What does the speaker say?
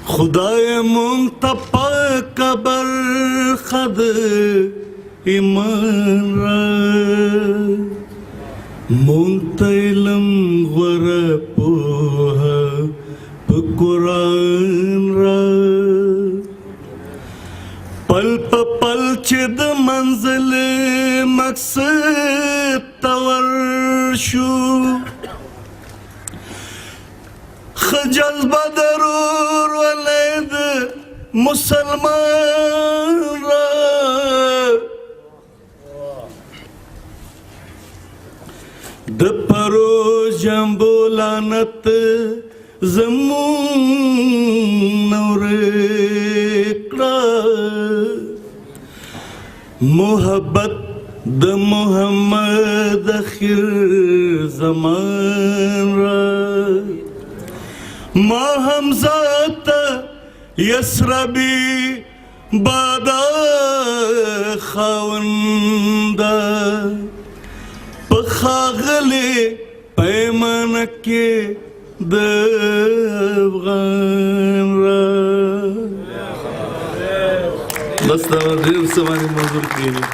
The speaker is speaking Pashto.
خدای منتپا قبر خد ایمان را منتیلم غور پوها پا قرآن را پل پا پل چد منزل مقصد تور شو خجذبه ضرور ولید مسلمان را د پرو جنبو لعنت زمون نور کړه محبت د محمد اخر زمان را ما همزات یسربی بادا خاوندا پخاغلی پیمانکی د افغان را بس دا ډیر سمانی منظور کیږي